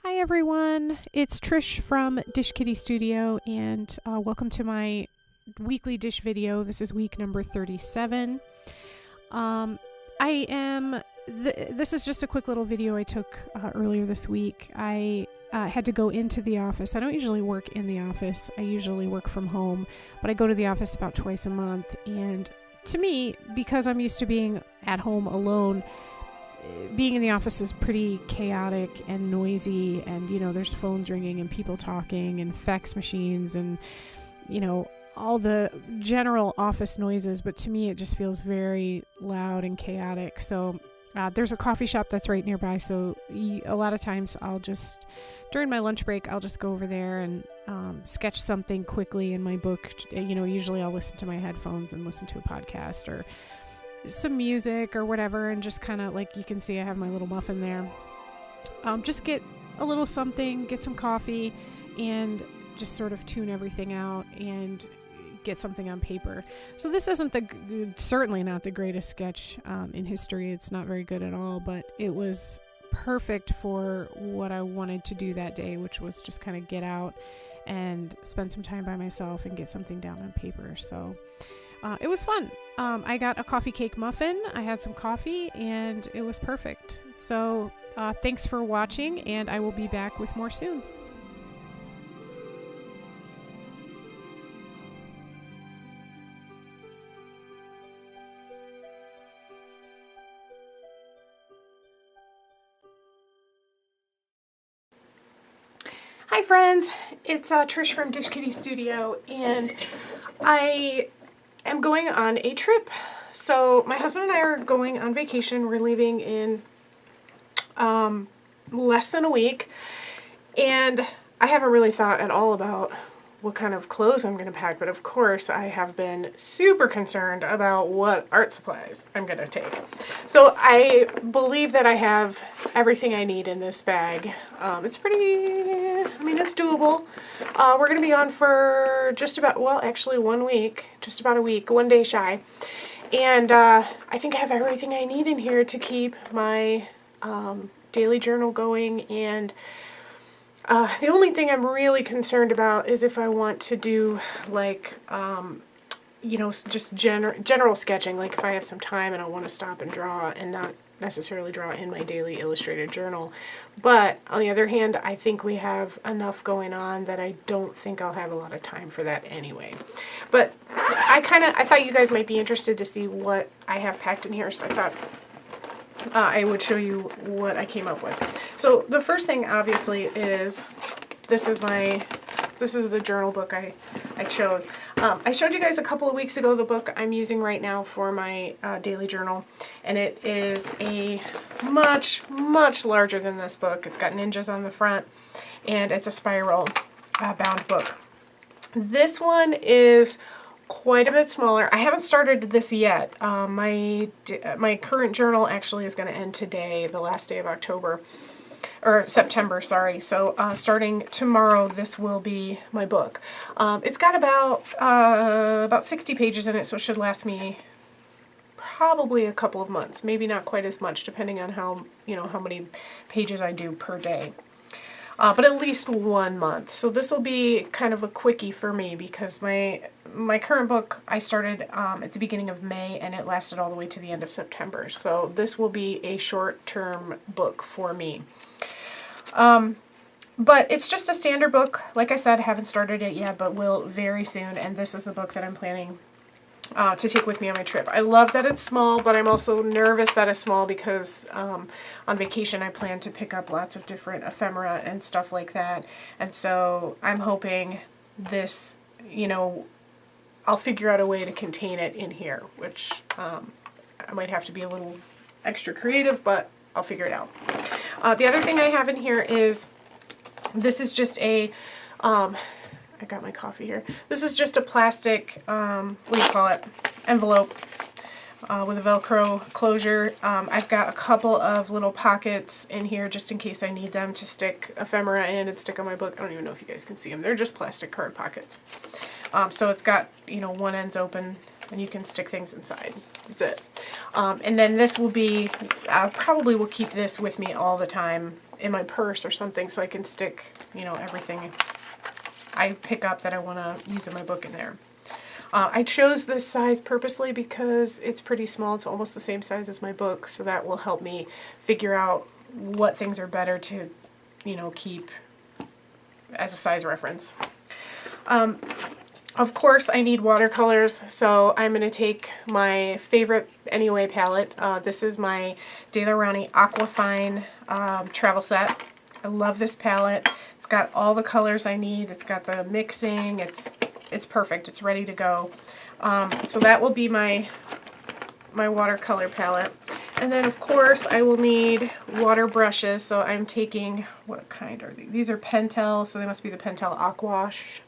Hi everyone, it's Trish from Dish Kitty Studio, and welcome to my weekly dish video. This is week number 37. This is just a quick little video I took earlier this week. I had to go into the office. I don't usually work in the office. I usually work from home, but I go to the office about twice a month. And to me, because I'm used to being at home alone, being in the office is pretty chaotic and noisy, and there's phones ringing and people talking and fax machines and all the general office noises, but to me it just feels very loud and chaotic. So there's a coffee shop that's right nearby, so a lot of times during my lunch break I'll just go over there and sketch something quickly in my book. Usually I'll listen to my headphones and listen to a podcast or some music or whatever, and just kind of, like you can see I have my little muffin there. Just get a little something, get some coffee, and just sort of tune everything out and get something on paper. So this isn't certainly not the greatest sketch in history. It's not very good at all, but it was perfect for what I wanted to do that day, which was just kind of get out and spend some time by myself and get something down on paper. So it was fun. I got a coffee cake muffin, I had some coffee, and it was perfect. So thanks for watching, and I will be back with more soon. Hi friends, it's Trish from Dish Kitty Studio, and I am going on a trip. So my husband and I are going on vacation. We're leaving in less than a week, and I haven't really thought at all about what kind of clothes I'm going to pack, but of course I have been super concerned about what art supplies I'm going to take. So I believe that I have everything I need in this bag. It's it's doable. We're going to be on for just about, actually 1 week, just about a week, 1 day shy. And I think I have everything I need in here to keep my daily journal going. And the only thing I'm really concerned about is if I want to do just general sketching, like if I have some time and I want to stop and draw and not necessarily draw in my daily illustrated journal. But on the other hand, I think we have enough going on that I don't think I'll have a lot of time for that anyway. But I thought you guys might be interested to see what I have packed in here, so I thought I would show you what I came up with. So the first thing obviously is this is the journal book I chose. I showed you guys a couple of weeks ago the book I'm using right now for my daily journal, and it is a much larger than this book. It's got ninjas on the front, and it's a spiral bound book. This one is quite a bit smaller. I haven't started this yet. My current journal actually is going to end today, the last day of September, sorry. So starting tomorrow, this will be my book. It's got about 60 pages in it, so it should last me probably a couple of months, maybe not quite as much, depending on how many pages I do per day. But at least 1 month. So this will be kind of a quickie for me, because my current book I started at the beginning of May, and it lasted all the way to the end of September. So this will be a short-term book for me. But it's just a standard book. Like I said, I haven't started it yet, but will very soon. And this is the book that I'm planning to take with me on my trip. I love that it's small, but I'm also nervous that it's small because on vacation I plan to pick up lots of different ephemera and stuff like that. And so I'm hoping this, I'll figure out a way to contain it in here, which I might have to be a little extra creative, but I'll figure it out. The other thing I have in here is, this is just a, I got my coffee here. This is just a plastic, envelope with a Velcro closure. I've got a couple of little pockets in here just in case I need them to stick ephemera in and stick on my book. I don't even know if you guys can see them. They're just plastic card pockets. So it's got, one end's open and you can stick things inside. That's it. And then this will be, I probably will keep this with me all the time in my purse or something, so I can stick, you know, everything I pick up that I want to use in my book in there. I chose this size purposely because it's pretty small. It's almost the same size as my book, so that will help me figure out what things are better to, you know, keep as a size reference. Of course, I need watercolors, so I'm going to take my favorite Anyway palette. This is my Daler Rowney Aquafine travel set. I love this palette. It's got all the colors I need. It's got the mixing. It's perfect. It's ready to go. So that will be my watercolor palette. And then, of course, I will need water brushes. So I'm taking, what kind are these? These are Pentel, so they must be the Pentel Aquash.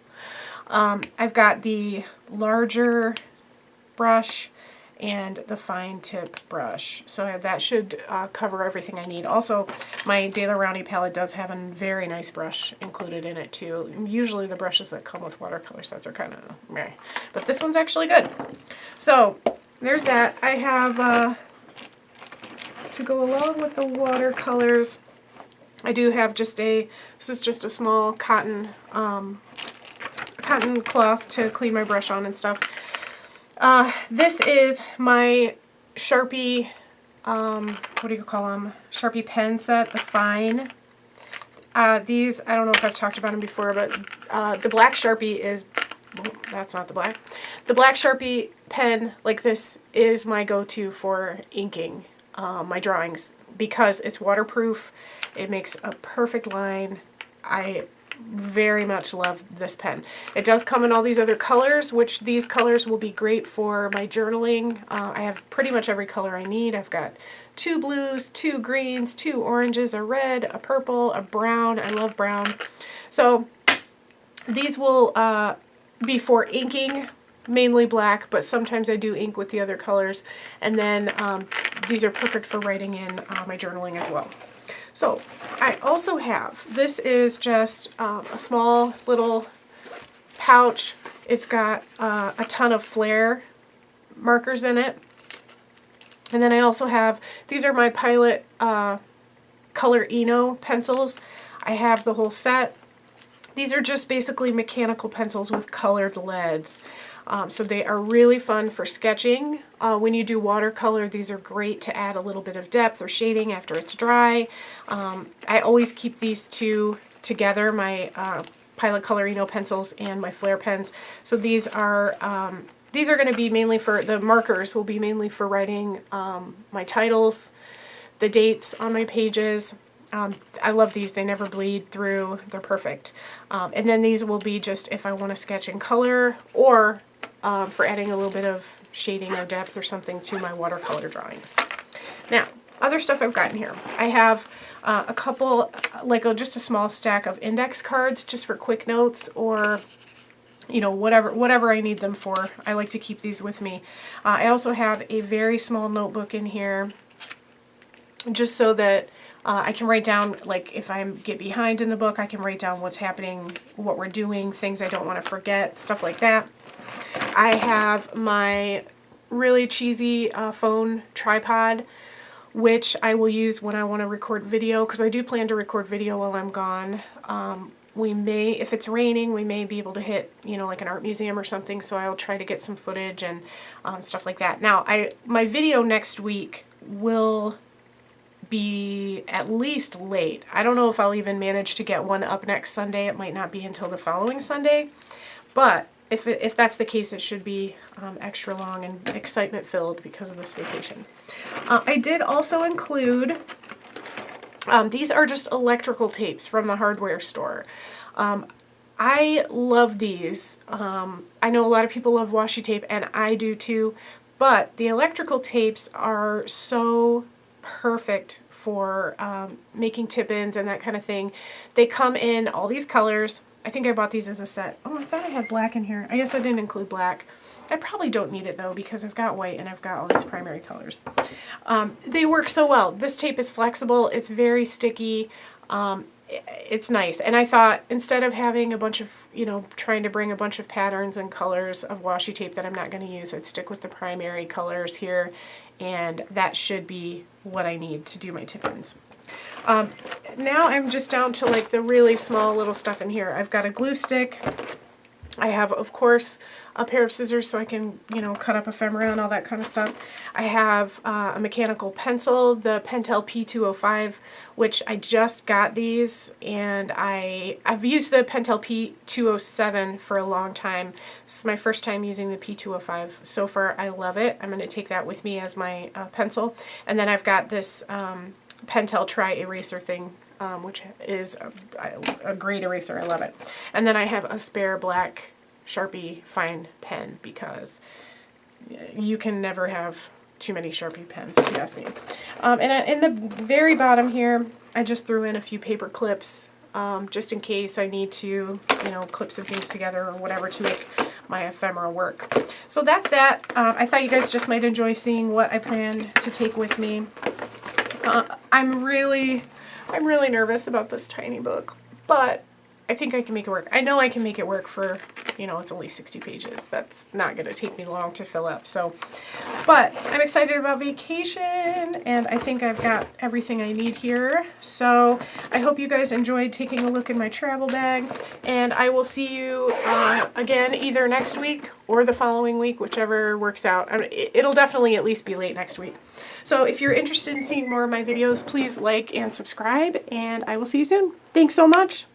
I've got the larger brush and the fine tip brush, so that should cover everything I need. Also, my Daler Rowney palette does have a very nice brush included in it too. Usually the brushes that come with watercolor sets are kind of meh, but this one's actually good. So there's that. I have to go along with the watercolors, I do have just this is just a small cotton cloth to clean my brush on and stuff. This is my Sharpie, what do you call them? Sharpie pen set, the fine. These, I don't know if I've talked about them before, but the black Sharpie is, well, that's not the black. The black Sharpie pen like this is my go-to for inking my drawings because it's waterproof. It makes a perfect line. I very much love this pen. It does come in all these other colors, which these colors will be great for my journaling. I have pretty much every color I need. I've got 2 blues, 2 greens, 2 oranges, a red, a purple, a brown. I love brown. So these will be for inking, mainly black, but sometimes I do ink with the other colors. And then these are perfect for writing in my journaling as well. So I also have, this is just a small little pouch. It's got a ton of Flair markers in it. And then I also have, these are my Pilot Color Eno pencils. I have the whole set. These are just basically mechanical pencils with colored leads. So they are really fun for sketching. When you do watercolor, these are great to add a little bit of depth or shading after it's dry. I always keep these two together, my Pilot Color Eno pencils and my Flair pens. So these are going to be mainly for, the markers will be mainly for writing my titles, the dates on my pages. I love these. They never bleed through. They're perfect. And then these will be just if I want to sketch in color or for adding a little bit of shading or depth or something to my watercolor drawings. Now, other stuff I've got in here. I have a couple, like just a small stack of index cards just for quick notes or, you know, whatever I need them for. I like to keep these with me. I also have a very small notebook in here just so that I can write down, like if I get behind in the book, I can write down what's happening, what we're doing, things I don't want to forget, stuff like that. I have my really cheesy phone tripod, which I will use when I want to record video, because I do plan to record video while I'm gone. We may, if it's raining, we may be able to hit, you know, like an art museum or something, so I'll try to get some footage and stuff like that. Now, my video next week will be at least late. I don't know if I'll even manage to get one up next Sunday. It might not be until the following Sunday, but if that's the case, it should be extra long and excitement filled because of this vacation. I did also include, these are just electrical tapes from the hardware store. I love these. I know a lot of people love washi tape, and I do too, but the electrical tapes are so perfect for making tip-ins and that kind of thing. They come in all these colors. I think I bought these as a set. Oh, I thought I had black in here. I guess I didn't include black. I probably don't need it though because I've got white and I've got all these primary colors. They work so well. This tape is flexible. It's very sticky. it's nice. And I thought, instead of having a bunch of, you know, trying to bring a bunch of patterns and colors of washi tape that I'm not going to use, I'd stick with the primary colors here, and that should be what I need to do my tip-ins. Now I'm just down to like the really small little stuff in here. I've got a glue stick. I have, of course, a pair of scissors so I can, you know, cut up ephemera and all that kind of stuff. I have a mechanical pencil, the Pentel P205, which I just got these, and I've used the Pentel P207 for a long time. This is my first time using the P205. So far, I love it. I'm going to take that with me as my pencil. And then I've got this Pentel Tri-Eraser thing, which is a great eraser. I love it. And then I have a spare black Sharpie fine pen, because you can never have too many Sharpie pens, if you ask me. And in the very bottom here, I just threw in a few paper clips, just in case I need to, you know, clip some things together or whatever to make my ephemera work. So that's that. I thought you guys just might enjoy seeing what I plan to take with me. I'm really nervous about this tiny book, but I think I can make it work. I know I can make it work for, you know, it's only 60 pages. That's not going to take me long to fill up. So, but I'm excited about vacation, and I think I've got everything I need here. So I hope you guys enjoyed taking a look in my travel bag, and I will see you again either next week or the following week, whichever works out. It'll definitely at least be late next week. So if you're interested in seeing more of my videos, please like and subscribe, and I will see you soon. Thanks so much.